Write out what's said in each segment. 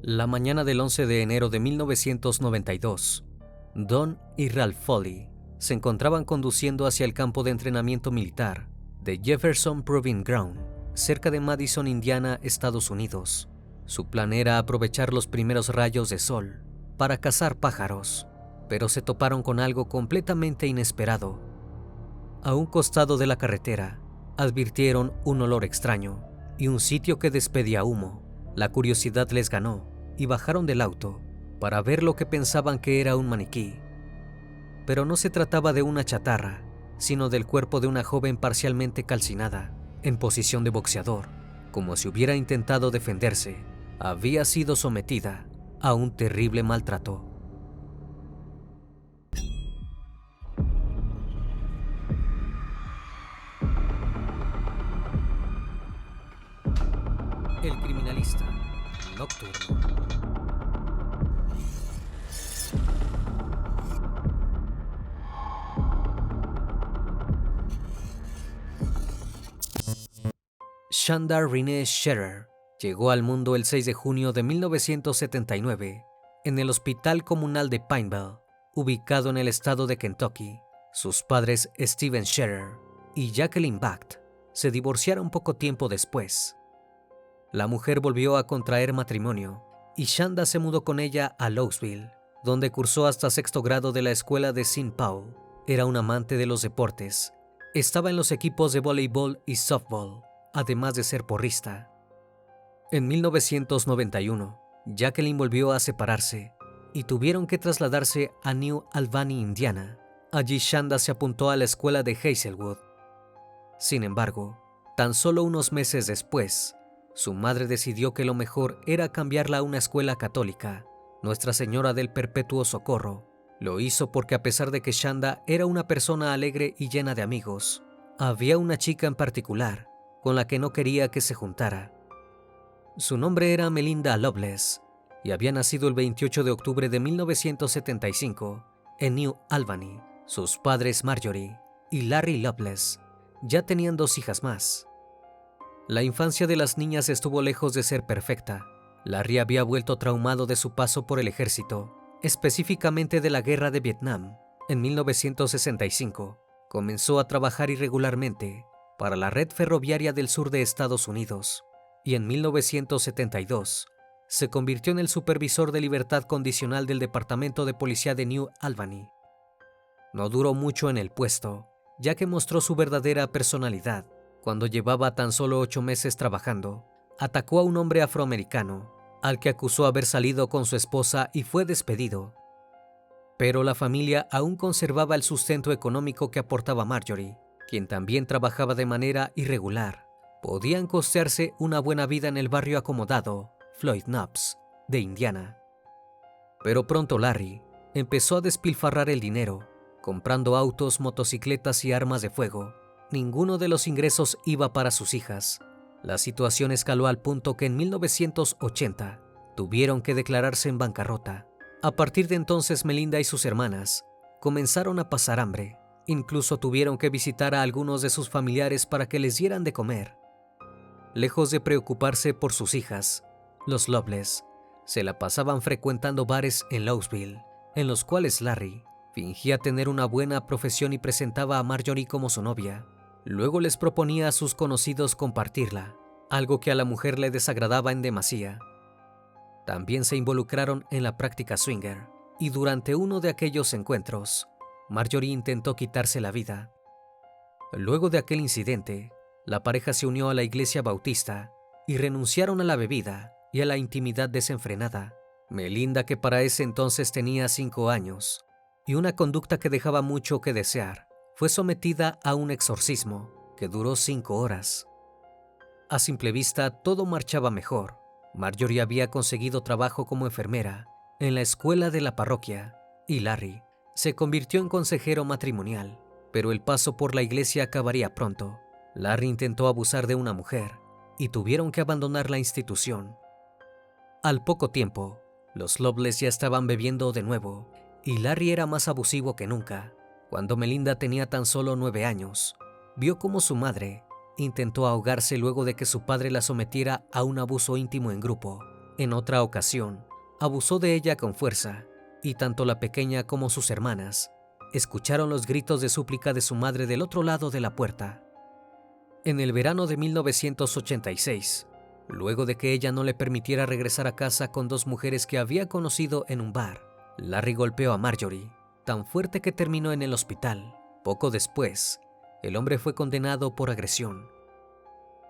La mañana del 11 de enero de 1992, Don y Ralph Foley se encontraban conduciendo hacia el campo de entrenamiento militar de Jefferson Proving Ground, cerca de Madison, Indiana, Estados Unidos. Su plan era aprovechar los primeros rayos de sol para cazar pájaros, pero se toparon con algo completamente inesperado. A un costado de la carretera, advirtieron un olor extraño y un sitio que despedía humo. La curiosidad les ganó y bajaron del auto para ver lo que pensaban que era un maniquí. Pero no se trataba de una chatarra, sino del cuerpo de una joven parcialmente calcinada, en posición de boxeador, como si hubiera intentado defenderse. Había sido sometida a un terrible maltrato. El criminalista nocturno. Shanda Renee Scherer llegó al mundo el 6 de junio de 1979 en el Hospital Comunal de Pineville, ubicado en el estado de Kentucky. Sus padres, Steven Scherer y Jacqueline Bacht, se divorciaron poco tiempo después. La mujer volvió a contraer matrimonio y Shanda se mudó con ella a Louisville, donde cursó hasta sexto grado de la escuela de St. Paul. Era un amante de los deportes. Estaba en los equipos de voleibol y softball, además de ser porrista. En 1991, Jacqueline volvió a separarse y tuvieron que trasladarse a New Albany, Indiana. Allí Shanda se apuntó a la escuela de Hazelwood. Sin embargo, tan solo unos meses después, su madre decidió que lo mejor era cambiarla a una escuela católica, Nuestra Señora del Perpetuo Socorro. Lo hizo porque, a pesar de que Shanda era una persona alegre y llena de amigos, había una chica en particular con la que no quería que se juntara. Su nombre era Melinda Loveless y había nacido el 28 de octubre de 1975 en New Albany. Sus padres, Marjorie y Larry Loveless, ya tenían 2 hijas más. La infancia de las niñas estuvo lejos de ser perfecta. Larry había vuelto traumado de su paso por el ejército, específicamente de la guerra de Vietnam. En 1965, comenzó a trabajar irregularmente para la red ferroviaria del sur de Estados Unidos y en 1972 se convirtió en el supervisor de libertad condicional del Departamento de Policía de New Albany. No duró mucho en el puesto, ya que mostró su verdadera personalidad. Cuando llevaba tan solo 8 meses trabajando, atacó a un hombre afroamericano, al que acusó haber salido con su esposa y fue despedido. Pero la familia aún conservaba el sustento económico que aportaba Marjorie, quien también trabajaba de manera irregular. Podían costearse una buena vida en el barrio acomodado Floyd Knobs de Indiana. Pero pronto Larry empezó a despilfarrar el dinero, comprando autos, motocicletas y armas de fuego. Ninguno de los ingresos iba para sus hijas. La situación escaló al punto que en 1980 tuvieron que declararse en bancarrota. A partir de entonces, Melinda y sus hermanas comenzaron a pasar hambre. Incluso tuvieron que visitar a algunos de sus familiares para que les dieran de comer. Lejos de preocuparse por sus hijas, los Loveless se la pasaban frecuentando bares en Louisville, en los cuales Larry fingía tener una buena profesión y presentaba a Marjorie como su novia. Luego les proponía a sus conocidos compartirla, algo que a la mujer le desagradaba en demasía. También se involucraron en la práctica swinger, y durante uno de aquellos encuentros, Marjorie intentó quitarse la vida. Luego de aquel incidente, la pareja se unió a la iglesia bautista y renunciaron a la bebida y a la intimidad desenfrenada. Melinda, que para ese entonces tenía 5 años y una conducta que dejaba mucho que desear, fue sometida a un exorcismo que duró 5 horas. A simple vista, todo marchaba mejor. Marjorie había conseguido trabajo como enfermera en la escuela de la parroquia y Larry se convirtió en consejero matrimonial, pero el paso por la iglesia acabaría pronto. Larry intentó abusar de una mujer y tuvieron que abandonar la institución. Al poco tiempo, los Loveless ya estaban bebiendo de nuevo y Larry era más abusivo que nunca. Cuando Melinda tenía tan solo 9 años, vio cómo su madre intentó ahogarse luego de que su padre la sometiera a un abuso íntimo en grupo. En otra ocasión, abusó de ella con fuerza, y tanto la pequeña como sus hermanas escucharon los gritos de súplica de su madre del otro lado de la puerta. En el verano de 1986, luego de que ella no le permitiera regresar a casa con dos mujeres que había conocido en un bar, Larry golpeó a Marjorie tan fuerte que terminó en el hospital. Poco después, el hombre fue condenado por agresión.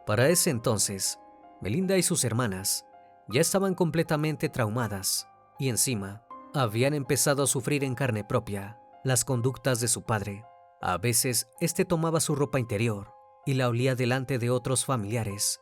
Para ese entonces, Melinda y sus hermanas ya estaban completamente traumadas y encima habían empezado a sufrir en carne propia las conductas de su padre. A veces, este tomaba su ropa interior y la olía delante de otros familiares.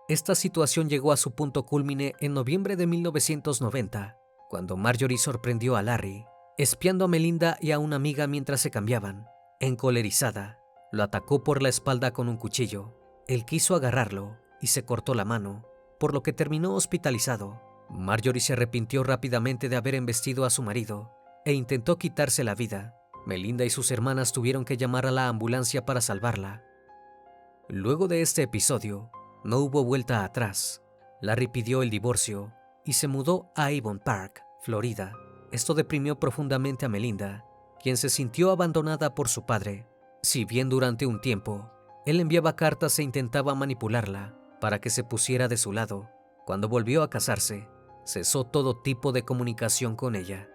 Esta situación llegó a su punto cúlmine en noviembre de 1990, cuando Marjorie sorprendió a Larry espiando a Melinda y a una amiga mientras se cambiaban. Encolerizada, lo atacó por la espalda con un cuchillo. Él quiso agarrarlo y se cortó la mano, por lo que terminó hospitalizado. Marjorie se arrepintió rápidamente de haber embestido a su marido e intentó quitarse la vida. Melinda y sus hermanas tuvieron que llamar a la ambulancia para salvarla. Luego de este episodio, no hubo vuelta atrás. Larry pidió el divorcio y se mudó a Avon Park, Florida. Esto deprimió profundamente a Melinda, quien se sintió abandonada por su padre. Si bien durante un tiempo, él enviaba cartas e intentaba manipularla para que se pusiera de su lado, cuando volvió a casarse, cesó todo tipo de comunicación con ella.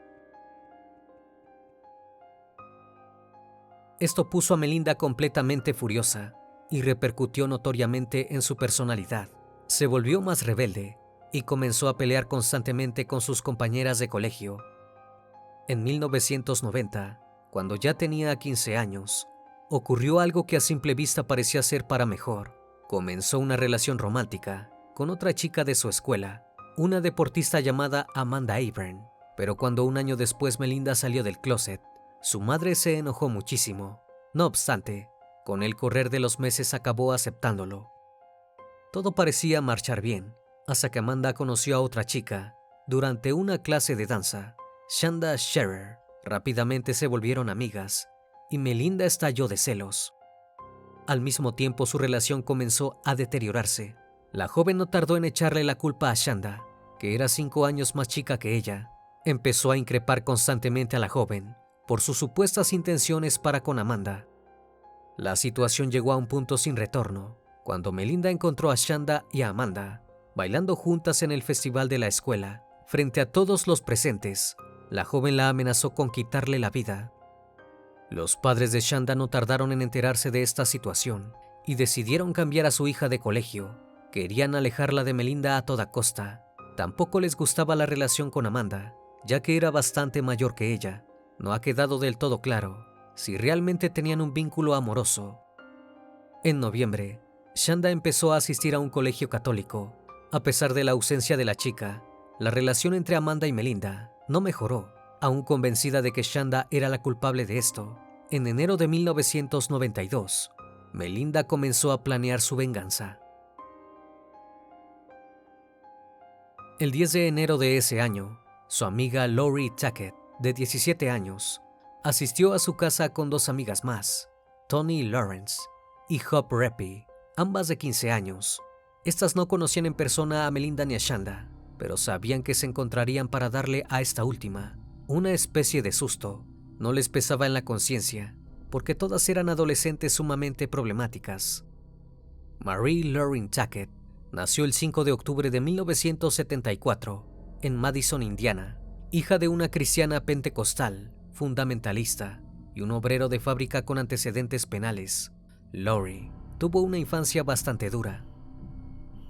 Esto puso a Melinda completamente furiosa y repercutió notoriamente en su personalidad. Se volvió más rebelde y comenzó a pelear constantemente con sus compañeras de colegio. En 1990, cuando ya tenía 15 años, ocurrió algo que a simple vista parecía ser para mejor. Comenzó una relación romántica con otra chica de su escuela, una deportista llamada Amanda Abram. Pero cuando un año después Melinda salió del closet, su madre se enojó muchísimo. No obstante, con el correr de los meses acabó aceptándolo. Todo parecía marchar bien, hasta que Amanda conoció a otra chica durante una clase de danza, Shanda Scherer. Rápidamente se volvieron amigas y Melinda estalló de celos. Al mismo tiempo, su relación comenzó a deteriorarse. La joven no tardó en echarle la culpa a Shanda, que era 5 años más chica que ella. Empezó a increpar constantemente a la joven por sus supuestas intenciones para con Amanda. La situación llegó a un punto sin retorno, cuando Melinda encontró a Shanda y a Amanda bailando juntas en el festival de la escuela. Frente a todos los presentes, la joven la amenazó con quitarle la vida. Los padres de Shanda no tardaron en enterarse de esta situación y decidieron cambiar a su hija de colegio. Querían alejarla de Melinda a toda costa. Tampoco les gustaba la relación con Amanda, ya que era bastante mayor que ella. No ha quedado del todo claro si realmente tenían un vínculo amoroso. En noviembre, Shanda empezó a asistir a un colegio católico. A pesar de la ausencia de la chica, la relación entre Amanda y Melinda no mejoró. Aún convencida de que Shanda era la culpable de esto, en enero de 1992, Melinda comenzó a planear su venganza. El 10 de enero de ese año, su amiga Lori Tackett, de 17 años, asistió a su casa con 2 amigas más, Toni Lawrence y Hope Reppy, ambas de 15 años. Estas no conocían en persona a Melinda ni a Shanda, pero sabían que se encontrarían para darle a esta última una especie de susto. No les pesaba en la conciencia, porque todas eran adolescentes sumamente problemáticas. Marie Lauren Tackett nació el 5 de octubre de 1974 en Madison, Indiana, hija de una cristiana pentecostal, fundamentalista y un obrero de fábrica con antecedentes penales. Lori tuvo una infancia bastante dura.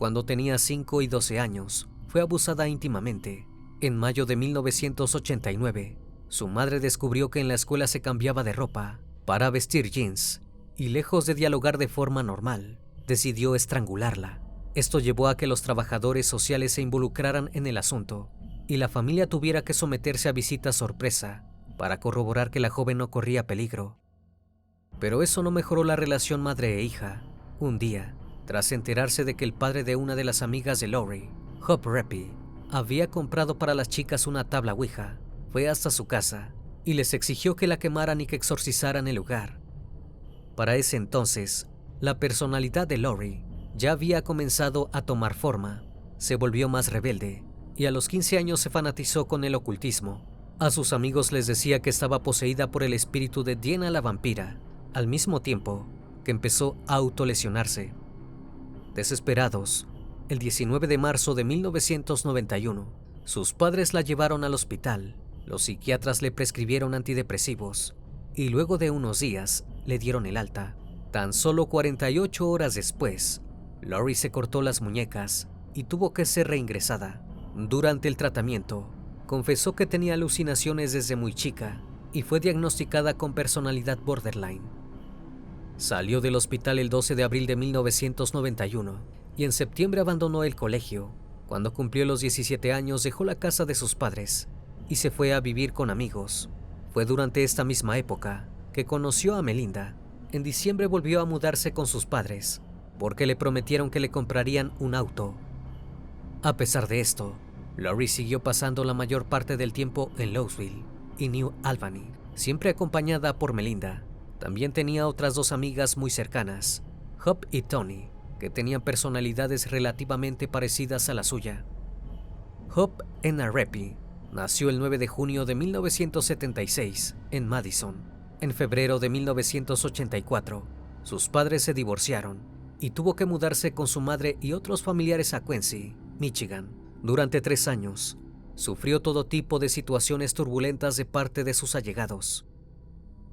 Cuando tenía 5 y 12 años, fue abusada íntimamente. En mayo de 1989, su madre descubrió que en la escuela se cambiaba de ropa para vestir jeans y, lejos de dialogar de forma normal, decidió estrangularla. Esto llevó a que los trabajadores sociales se involucraran en el asunto y la familia tuviera que someterse a visitas sorpresa para corroborar que la joven no corría peligro. Pero eso no mejoró la relación madre e hija. Un día, tras enterarse de que el padre de una de las amigas de Lori, Hope Reppy, había comprado para las chicas una tabla Ouija, fue hasta su casa y les exigió que la quemaran y que exorcizaran el lugar. Para ese entonces, la personalidad de Lori ya había comenzado a tomar forma. se volvió más rebelde y a los 15 años se fanatizó con el ocultismo. A sus amigos les decía que estaba poseída por el espíritu de Diana la vampira, al mismo tiempo que empezó a autolesionarse. Desesperados, el 19 de marzo de 1991, sus padres la llevaron al hospital. Los psiquiatras le prescribieron antidepresivos y luego de unos días le dieron el alta. Tan solo 48 horas después, Lori se cortó las muñecas y tuvo que ser reingresada. Durante el tratamiento, confesó que tenía alucinaciones desde muy chica y fue diagnosticada con personalidad borderline. Salió del hospital el 12 de abril de 1991 y en septiembre abandonó el colegio. Cuando cumplió los 17 años dejó la casa de sus padres y se fue a vivir con amigos. Fue durante esta misma época que conoció a Melinda. En diciembre volvió a mudarse con sus padres porque le prometieron que le comprarían un auto. A pesar de esto, Lori siguió pasando la mayor parte del tiempo en Louisville y New Albany, siempre acompañada por Melinda. También tenía otras dos amigas muy cercanas, Hope y Tony, que tenían personalidades relativamente parecidas a la suya. Hope Enna Reppy nació el 9 de junio de 1976 en Madison. En febrero de 1984, sus padres se divorciaron y tuvo que mudarse con su madre y otros familiares a Quincy, Michigan. Durante 3 años, sufrió todo tipo de situaciones turbulentas de parte de sus allegados.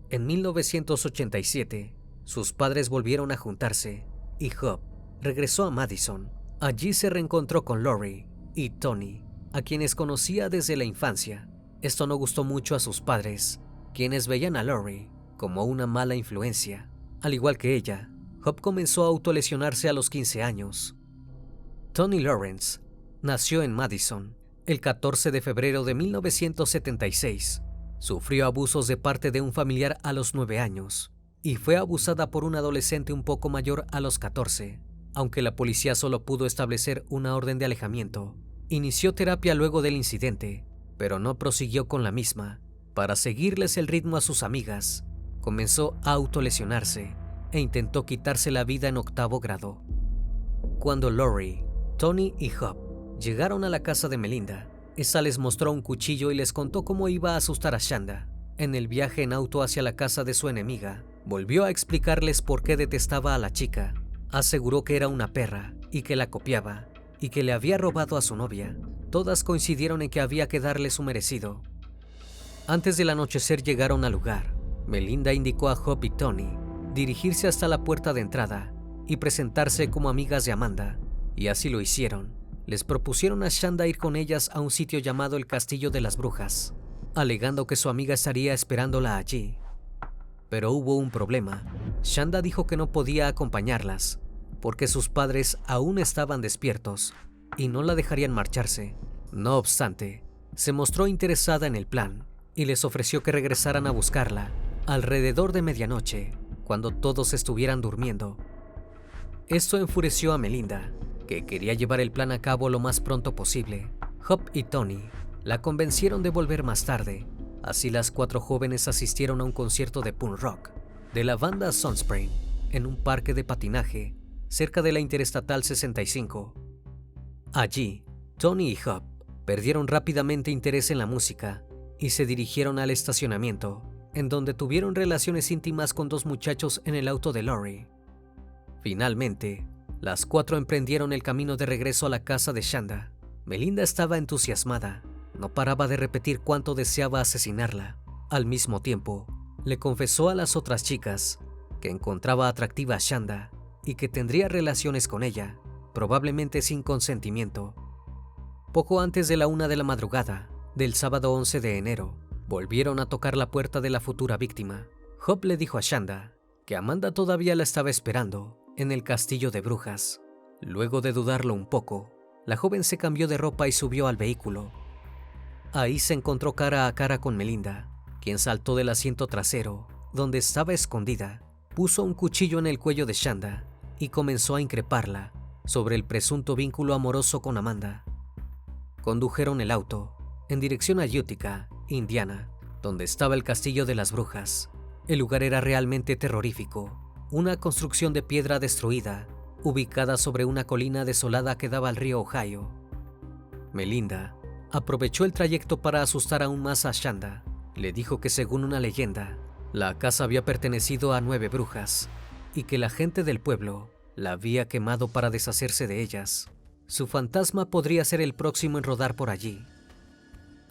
En 1987, sus padres volvieron a juntarse y Hope regresó a Madison. Allí se reencontró con Lori y Tony, a quienes conocía desde la infancia. Esto no gustó mucho a sus padres, quienes veían a Lori como una mala influencia. Al igual que ella, Hope comenzó a autolesionarse a los 15 años. Tony Lawrence nació en Madison el 14 de febrero de 1976. Sufrió abusos de parte de un familiar a los 9 años y fue abusada por un adolescente un poco mayor a los 14. Aunque la policía solo pudo establecer una orden de alejamiento, inició terapia luego del incidente, pero no prosiguió con la misma. Para seguirles el ritmo a sus amigas, comenzó a autolesionarse e intentó quitarse la vida en 8º grado. Cuando Lori, Tony y Hope llegaron a la casa de Melinda, esa les mostró un cuchillo y les contó cómo iba a asustar a Shanda. En el viaje en auto hacia la casa de su enemiga, volvió a explicarles por qué detestaba a la chica. Aseguró que era una perra y que la copiaba y que le había robado a su novia. Todas coincidieron en que había que darle su merecido. Antes del anochecer llegaron al lugar. Melinda indicó a Hope y Tony dirigirse hasta la puerta de entrada y presentarse como amigas de Amanda, y así lo hicieron. Les propusieron a Shanda ir con ellas a un sitio llamado el Castillo de las Brujas, alegando que su amiga estaría esperándola allí. Pero hubo un problema. Shanda dijo que no podía acompañarlas, porque sus padres aún estaban despiertos y no la dejarían marcharse. No obstante, se mostró interesada en el plan y les ofreció que regresaran a buscarla alrededor de medianoche, cuando todos estuvieran durmiendo. Esto enfureció a Melinda, que quería llevar el plan a cabo lo más pronto posible. Hope y Tony la convencieron de volver más tarde. Así las 4 jóvenes asistieron a un concierto de punk rock de la banda Sunspring en un parque de patinaje cerca de la Interestatal 65. Allí, Tony y Hope perdieron rápidamente interés en la música y se dirigieron al estacionamiento, en donde tuvieron relaciones íntimas con 2 muchachos en el auto de Lori. Finalmente, las 4 emprendieron el camino de regreso a la casa de Shanda. Melinda estaba entusiasmada. No paraba de repetir cuánto deseaba asesinarla. Al mismo tiempo, le confesó a las otras chicas que encontraba atractiva a Shanda y que tendría relaciones con ella, probablemente sin consentimiento. Poco antes de la 1 de la madrugada del sábado 11 de enero, volvieron a tocar la puerta de la futura víctima. Hope le dijo a Shanda que Amanda todavía la estaba esperando en el Castillo de Brujas. Luego de dudarlo un poco, la joven se cambió de ropa y subió al vehículo. Ahí se encontró cara a cara con Melinda, quien saltó del asiento trasero, donde estaba escondida, puso un cuchillo en el cuello de Shanda y comenzó a increparla sobre el presunto vínculo amoroso con Amanda. Condujeron el auto en dirección a Utica, Indiana, donde estaba el Castillo de las Brujas. El lugar era realmente terrorífico, una construcción de piedra destruida, ubicada sobre una colina desolada que daba al río Ohio. Melinda aprovechó el trayecto para asustar aún más a Shanda. Le dijo que según una leyenda, la casa había pertenecido a 9 brujas y que la gente del pueblo la había quemado para deshacerse de ellas. Su fantasma podría ser el próximo en rodar por allí.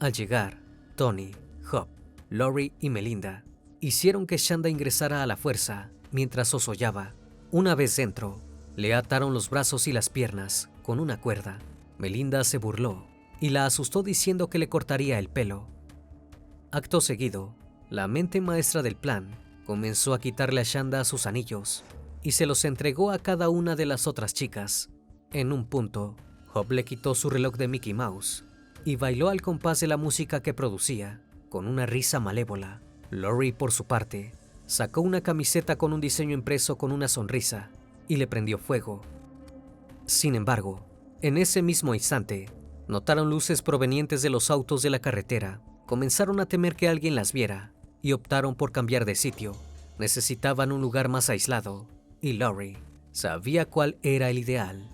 Al llegar, Tony, Hop, Lori y Melinda hicieron que Shanda ingresara a la fuerza mientras sosollaba. Una vez dentro, le ataron los brazos y las piernas con una cuerda. Melinda se burló y la asustó diciendo que le cortaría el pelo. Acto seguido, la mente maestra del plan comenzó a quitarle a Shanda sus anillos y se los entregó a cada una de las otras chicas. En un punto, Hop le quitó su reloj de Mickey Mouse y bailó al compás de la música que producía, con una risa malévola. Lori, por su parte, sacó una camiseta con un diseño impreso con una sonrisa y le prendió fuego. Sin embargo, en ese mismo instante, notaron luces provenientes de los autos de la carretera. Comenzaron a temer que alguien las viera y optaron por cambiar de sitio. Necesitaban un lugar más aislado y Lori sabía cuál era el ideal.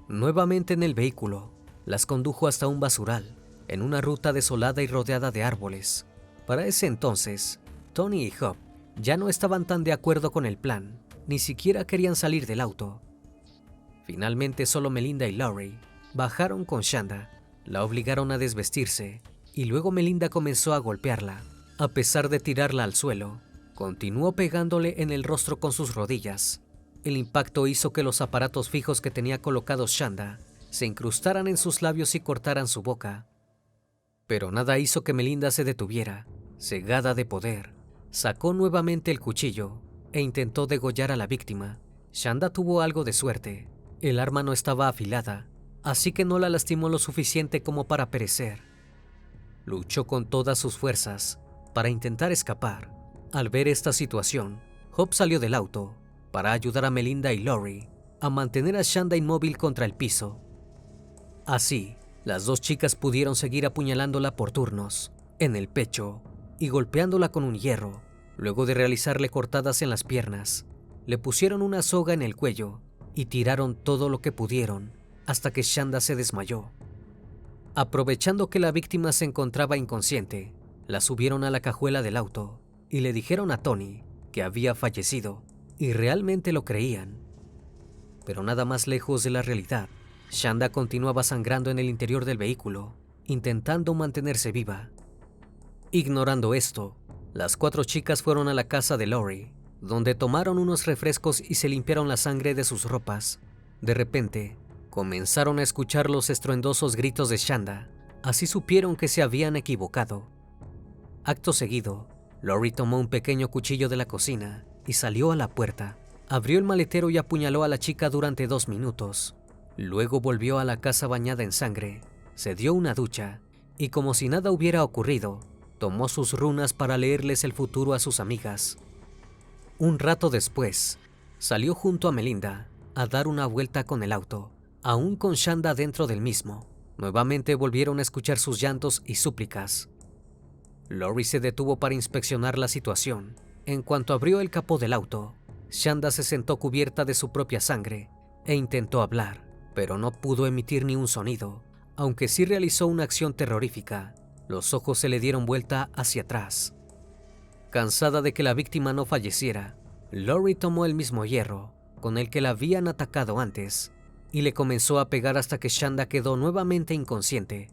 Nuevamente en el vehículo, las condujo hasta un basural, en una ruta desolada y rodeada de árboles. Para ese entonces, Tony y Hop ya no estaban tan de acuerdo con el plan, ni siquiera querían salir del auto. Finalmente solo Melinda y Lori bajaron con Shanda, la obligaron a desvestirse y luego Melinda comenzó a golpearla. A pesar de tirarla al suelo, continuó pegándole en el rostro con sus rodillas. El impacto hizo que los aparatos fijos que tenía colocados Shanda se incrustaran en sus labios y cortaran su boca. Pero nada hizo que Melinda se detuviera. Cegada de poder, sacó nuevamente el cuchillo e intentó degollar a la víctima. Shanda tuvo algo de suerte. El arma no estaba afilada, así que no la lastimó lo suficiente como para perecer. Luchó con todas sus fuerzas para intentar escapar. Al ver esta situación, Hop salió del auto para ayudar a Melinda y Lori a mantener a Shanda inmóvil contra el piso. Así, las dos chicas pudieron seguir apuñalándola por turnos, en el pecho y golpeándola con un hierro. Luego de realizarle cortadas en las piernas, le pusieron una soga en el cuello y tiraron todo lo que pudieron hasta que Shanda se desmayó. Aprovechando que la víctima se encontraba inconsciente, la subieron a la cajuela del auto y le dijeron a Tony que había fallecido, y realmente lo creían. Pero nada más lejos de la realidad. Shanda continuaba sangrando en el interior del vehículo, intentando mantenerse viva. Ignorando esto, las 4 chicas fueron a la casa de Lori, donde tomaron unos refrescos y se limpiaron la sangre de sus ropas. De repente, comenzaron a escuchar los estruendosos gritos de Shanda. Así supieron que se habían equivocado. Acto seguido, Lori tomó un pequeño cuchillo de la cocina y salió a la puerta. Abrió el maletero y apuñaló a la chica durante 2 minutos. Luego volvió a la casa bañada en sangre, se dio una ducha y, como si nada hubiera ocurrido, tomó sus runas para leerles el futuro a sus amigas. Un rato después, salió junto a Melinda a dar una vuelta con el auto, aún con Shanda dentro del mismo. Nuevamente volvieron a escuchar sus llantos y súplicas. Lori se detuvo para inspeccionar la situación. En cuanto abrió el capó del auto, Shanda se sentó cubierta de su propia sangre e intentó hablar, pero no pudo emitir ni un sonido, aunque sí realizó una acción terrorífica. Los ojos se le dieron vuelta hacia atrás. Cansada de que la víctima no falleciera, Lori tomó el mismo hierro con el que la habían atacado antes y le comenzó a pegar hasta que Shanda quedó nuevamente inconsciente.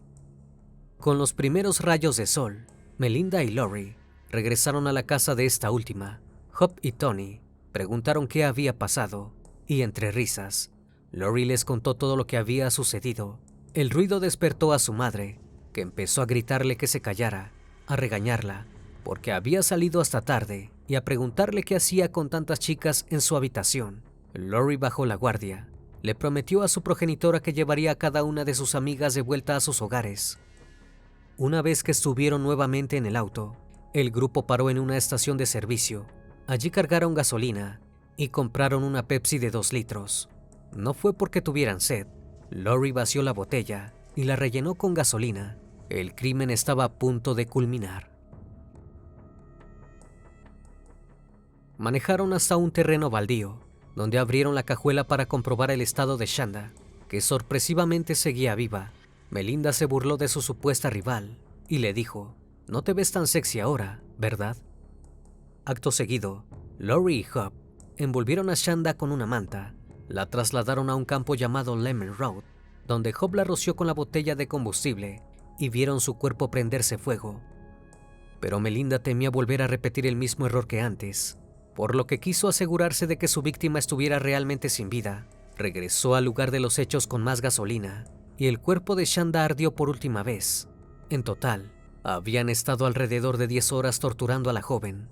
Con los primeros rayos de sol, Melinda y Lori regresaron a la casa de esta última. Hop y Tony preguntaron qué había pasado y, entre risas, Lori les contó todo lo que había sucedido. El ruido despertó a su madre, que empezó a gritarle que se callara, a regañarla, porque había salido hasta tarde, y a preguntarle qué hacía con tantas chicas en su habitación. Lori bajó la guardia. Le prometió a su progenitora que llevaría a cada una de sus amigas de vuelta a sus hogares. Una vez que estuvieron nuevamente en el auto, el grupo paró en una estación de servicio. Allí cargaron gasolina y compraron una Pepsi de 2 litros. No fue porque tuvieran sed. Lori vació la botella y la rellenó con gasolina. El crimen estaba a punto de culminar. Manejaron hasta un terreno baldío donde abrieron la cajuela para comprobar el estado de Shanda, que sorpresivamente seguía viva. Melinda se burló de su supuesta rival y le dijo: «No te ves tan sexy ahora, ¿verdad?». Acto seguido, Lori y Hop envolvieron a Shanda con una manta, la trasladaron a un campo llamado Lemon Road, donde Hop la roció con la botella de combustible y vieron su cuerpo prenderse fuego. Pero Melinda temía volver a repetir el mismo error que antes, por lo que quiso asegurarse de que su víctima estuviera realmente sin vida. Regresó al lugar de los hechos con más gasolina y el cuerpo de Shanda ardió por última vez. En total, habían estado alrededor de 10 horas torturando a la joven.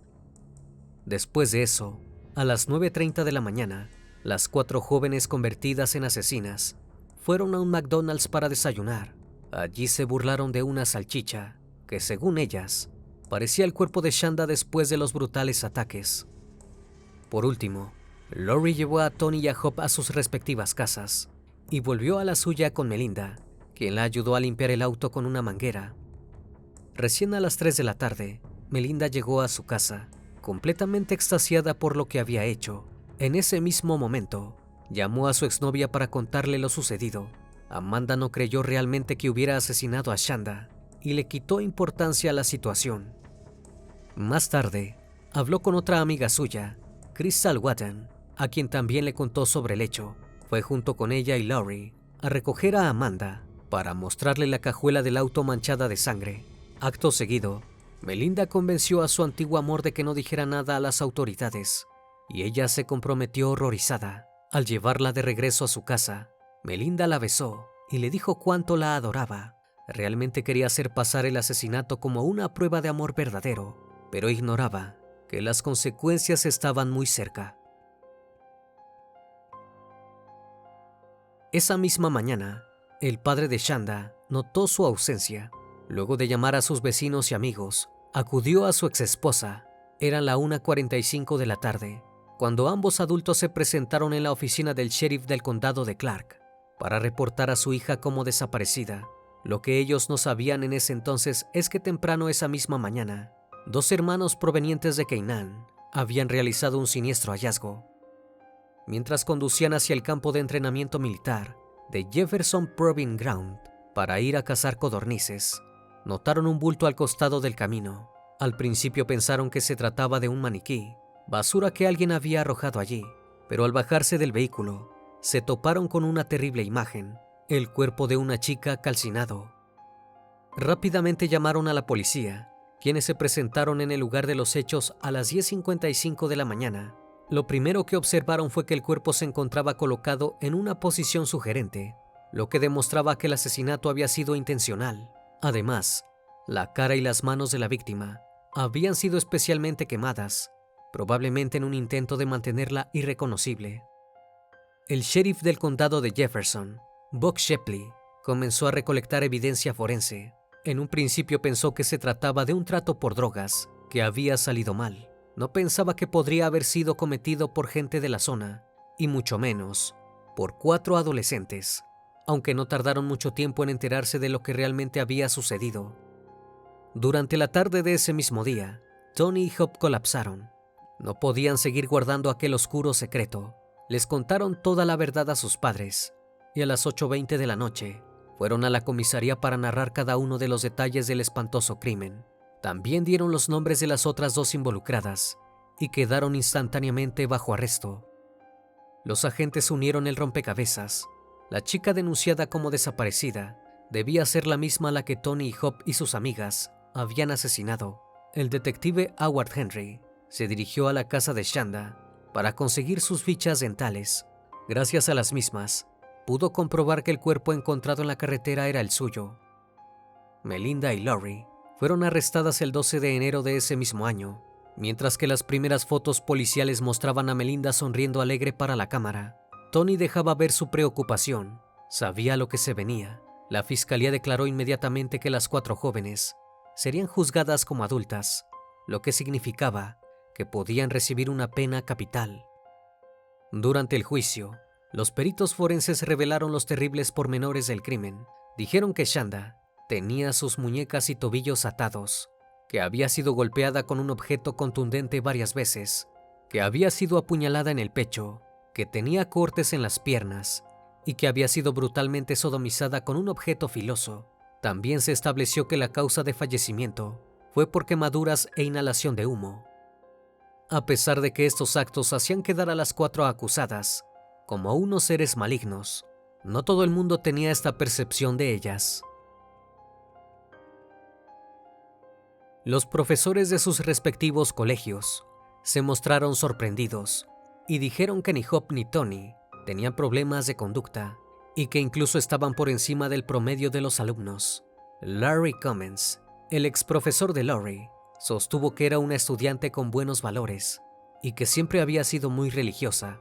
Después de eso, a las 9:30 de la mañana, las 4 jóvenes convertidas en asesinas fueron a un McDonald's para desayunar. Allí se burlaron de una salchicha que, según ellas, parecía el cuerpo de Shanda después de los brutales ataques. Por último, Lori llevó a Tony y a Hop a sus respectivas casas y volvió a la suya con Melinda, quien la ayudó a limpiar el auto con una manguera. Recién a las 3 de la tarde, Melinda llegó a su casa, completamente extasiada por lo que había hecho. En ese mismo momento, llamó a su exnovia para contarle lo sucedido. Amanda no creyó realmente que hubiera asesinado a Shanda y le quitó importancia a la situación. Más tarde, habló con otra amiga suya, Crystal Watton, a quien también le contó sobre el hecho. Fue junto con ella y Lori a recoger a Amanda para mostrarle la cajuela del auto manchada de sangre. Acto seguido, Melinda convenció a su antiguo amor de que no dijera nada a las autoridades, y ella se comprometió horrorizada. Al llevarla de regreso a su casa, Melinda la besó y le dijo cuánto la adoraba. Realmente quería hacer pasar el asesinato como una prueba de amor verdadero, pero ignoraba que las consecuencias estaban muy cerca. Esa misma mañana, el padre de Shanda notó su ausencia. Luego de llamar a sus vecinos y amigos, acudió a su exesposa. Eran las 1:45 de la tarde, cuando ambos adultos se presentaron en la oficina del sheriff del condado de Clark para reportar a su hija como desaparecida. Lo que ellos no sabían en ese entonces es que temprano esa misma mañana, 2 hermanos provenientes de Canaan habían realizado un siniestro hallazgo. Mientras conducían hacia el campo de entrenamiento militar de Jefferson Proving Ground para ir a cazar codornices, notaron un bulto al costado del camino. Al principio pensaron que se trataba de un maniquí, basura que alguien había arrojado allí, pero al bajarse del vehículo, se toparon con una terrible imagen: el cuerpo de una chica calcinado. Rápidamente llamaron a la policía, quienes se presentaron en el lugar de los hechos a las 10:55 de la mañana. Lo primero que observaron fue que el cuerpo se encontraba colocado en una posición sugerente, lo que demostraba que el asesinato había sido intencional. Además, la cara y las manos de la víctima habían sido especialmente quemadas, probablemente en un intento de mantenerla irreconocible. El sheriff del condado de Jefferson, Buck Shepley, comenzó a recolectar evidencia forense. En un principio pensó que se trataba de un trato por drogas que había salido mal. No pensaba que podría haber sido cometido por gente de la zona, y mucho menos por 4 adolescentes, aunque no tardaron mucho tiempo en enterarse de lo que realmente había sucedido. Durante la tarde de ese mismo día, Tony y Hop colapsaron. No podían seguir guardando aquel oscuro secreto. Les contaron toda la verdad a sus padres, y a las 8:20 de la noche fueron a la comisaría para narrar cada uno de los detalles del espantoso crimen. También dieron los nombres de las otras 2 involucradas y quedaron instantáneamente bajo arresto. Los agentes unieron el rompecabezas. La chica denunciada como desaparecida debía ser la misma a la que Tony y Hop y sus amigas habían asesinado. El detective Howard Henry se dirigió a la casa de Shanda para conseguir sus fichas dentales. Gracias a las mismas, pudo comprobar que el cuerpo encontrado en la carretera era el suyo. Melinda y Lori fueron arrestadas el 12 de enero de ese mismo año, mientras que las primeras fotos policiales mostraban a Melinda sonriendo alegre para la cámara. Tony dejaba ver su preocupación. Sabía lo que se venía. La fiscalía declaró inmediatamente que las 4 jóvenes serían juzgadas como adultas, lo que significaba que podían recibir una pena capital. Durante el juicio, los peritos forenses revelaron los terribles pormenores del crimen. Dijeron que Shanda tenía sus muñecas y tobillos atados, que había sido golpeada con un objeto contundente varias veces, que había sido apuñalada en el pecho que tenía cortes en las piernas y que había sido brutalmente sodomizada con un objeto filoso. También se estableció que la causa de fallecimiento fue por quemaduras e inhalación de humo. A pesar de que estos actos hacían quedar a las 4 acusadas como unos seres malignos, no todo el mundo tenía esta percepción de ellas. Los profesores de sus respectivos colegios se mostraron sorprendidos y dijeron que ni Hope ni Tony tenían problemas de conducta y que incluso estaban por encima del promedio de los alumnos. Larry Cummins, el ex profesor de Lori, sostuvo que era una estudiante con buenos valores y que siempre había sido muy religiosa.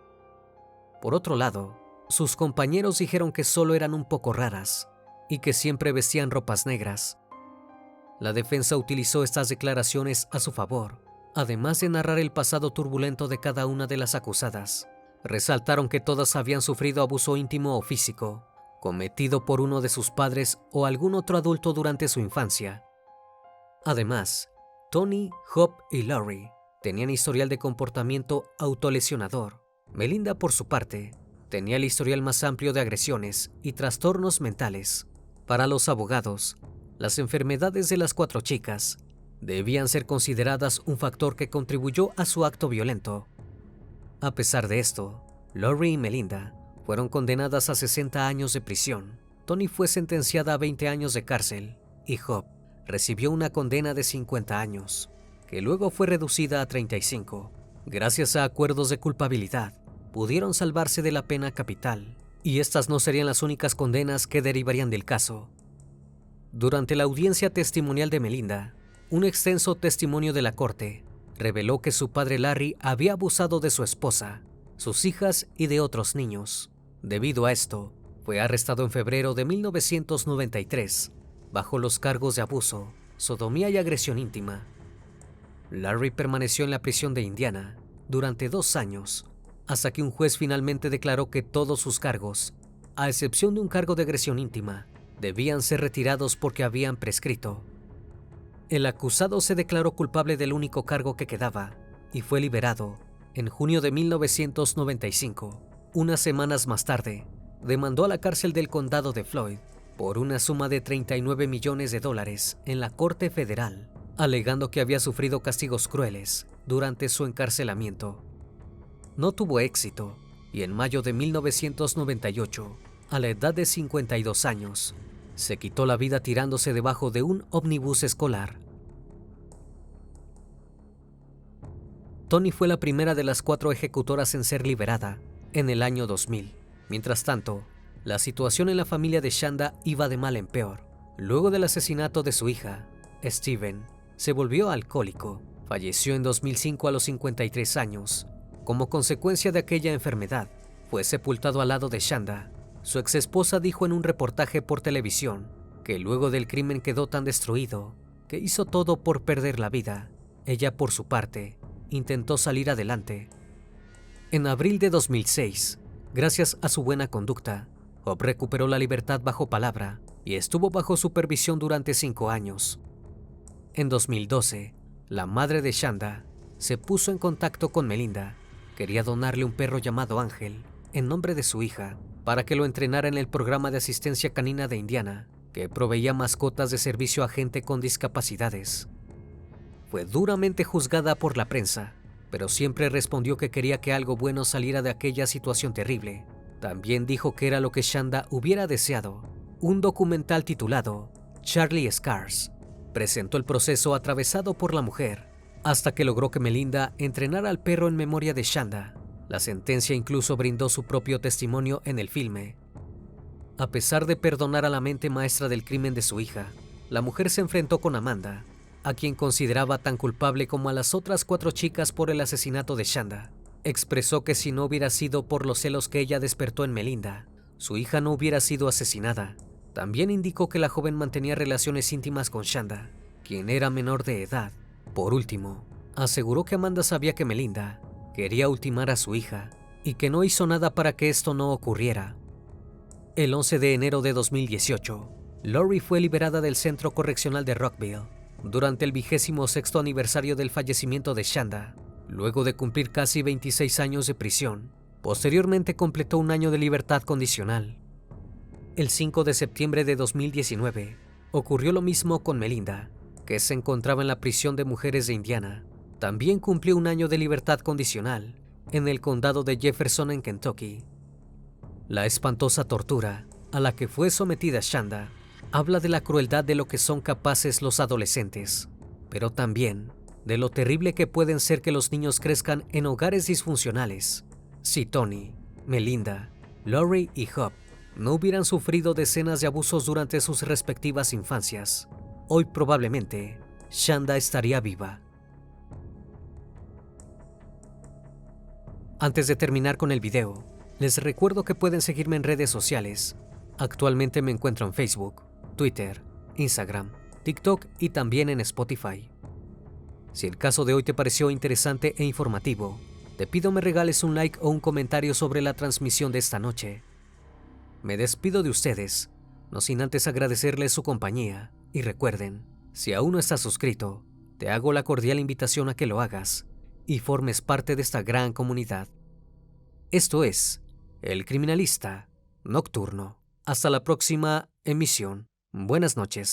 Por otro lado, sus compañeros dijeron que solo eran un poco raras y que siempre vestían ropas negras. La defensa utilizó estas declaraciones a su favor, además de narrar el pasado turbulento de cada una de las acusadas. Resaltaron que todas habían sufrido abuso íntimo o físico, cometido por uno de sus padres o algún otro adulto durante su infancia. Además, Tony, Hope y Lori tenían historial de comportamiento autolesionador. Melinda, por su parte, tenía el historial más amplio de agresiones y trastornos mentales. Para los abogados, las enfermedades de las 4 chicas debían ser consideradas un factor que contribuyó a su acto violento. A pesar de esto, Lori y Melinda fueron condenadas a 60 años de prisión. Tony fue sentenciada a 20 años de cárcel y Hope recibió una condena de 50 años, que luego fue reducida a 35. Gracias a acuerdos de culpabilidad, pudieron salvarse de la pena capital, y estas no serían las únicas condenas que derivarían del caso. Durante la audiencia testimonial de Melinda, un extenso testimonio de la corte reveló que su padre Larry había abusado de su esposa, sus hijas y de otros niños. Debido a esto, fue arrestado en febrero de 1993 bajo los cargos de abuso, sodomía y agresión íntima. Larry permaneció en la prisión de Indiana durante 2 años, hasta que un juez finalmente declaró que todos sus cargos, a excepción de un cargo de agresión íntima, debían ser retirados porque habían prescrito. El acusado se declaró culpable del único cargo que quedaba y fue liberado en junio de 1995. Unas semanas más tarde, demandó a la cárcel del condado de Floyd por una suma de $39 millones en la Corte Federal, alegando que había sufrido castigos crueles durante su encarcelamiento. No tuvo éxito y en mayo de 1998, a la edad de 52 años, se quitó la vida tirándose debajo de un ómnibus escolar. Tony fue la primera de las 4 ejecutoras en ser liberada en el año 2000. Mientras tanto, la situación en la familia de Shanda iba de mal en peor. Luego del asesinato de su hija, Steven se volvió alcohólico. Falleció en 2005 a los 53 años. Como consecuencia de aquella enfermedad, fue sepultado al lado de Shanda. Su exesposa dijo en un reportaje por televisión que luego del crimen quedó tan destruido que hizo todo por perder la vida. Ella, por su parte, intentó salir adelante. En abril de 2006, gracias a su buena conducta, Hope recuperó la libertad bajo palabra y estuvo bajo supervisión durante 5 años. En 2012, la madre de Shanda se puso en contacto con Melinda. Quería donarle un perro llamado Ángel en nombre de su hija para que lo entrenara en el programa de asistencia canina de Indiana, que proveía mascotas de servicio a gente con discapacidades. Fue duramente juzgada por la prensa, pero siempre respondió que quería que algo bueno saliera de aquella situación terrible. También dijo que era lo que Shanda hubiera deseado. Un documental titulado Charlie Scars presentó el proceso atravesado por la mujer, hasta que logró que Melinda entrenara al perro en memoria de Shanda. La sentencia incluso brindó su propio testimonio en el filme. A pesar de perdonar a la mente maestra del crimen de su hija, la mujer se enfrentó con Amanda, a quien consideraba tan culpable como a las otras 4 chicas por el asesinato de Shanda. Expresó que si no hubiera sido por los celos que ella despertó en Melinda, su hija no hubiera sido asesinada. También indicó que la joven mantenía relaciones íntimas con Shanda, quien era menor de edad. Por último, aseguró que Amanda sabía que Melinda quería ultimar a su hija y que no hizo nada para que esto no ocurriera. El 11 de enero de 2018, Lori fue liberada del Centro Correccional de Rockville durante el 26º aniversario del fallecimiento de Shanda. Luego de cumplir casi 26 años de prisión, Posteriormente completó un año de libertad condicional. El 5 de septiembre de 2019 ocurrió lo mismo con Melinda, que se encontraba en la prisión de mujeres de Indiana. También cumplió un año de libertad condicional en el condado de Jefferson en Kentucky. La espantosa tortura a la que fue sometida Shanda habla de la crueldad de lo que son capaces los adolescentes, pero también de lo terrible que pueden ser que los niños crezcan en hogares disfuncionales. Si Tony, Melinda, Lori y Hub no hubieran sufrido decenas de abusos durante sus respectivas infancias, hoy probablemente Shanda estaría viva. Antes de terminar con el video, les recuerdo que pueden seguirme en redes sociales. Actualmente me encuentro en Facebook, Twitter, Instagram, TikTok y también en Spotify. Si el caso de hoy te pareció interesante e informativo, te pido me regales un like o un comentario sobre la transmisión de esta noche. Me despido de ustedes, no sin antes agradecerles su compañía, y recuerden, si aún no estás suscrito, te hago la cordial invitación a que lo hagas y formes parte de esta gran comunidad. Esto es El Criminalista Nocturno. Hasta la próxima emisión. Buenas noches.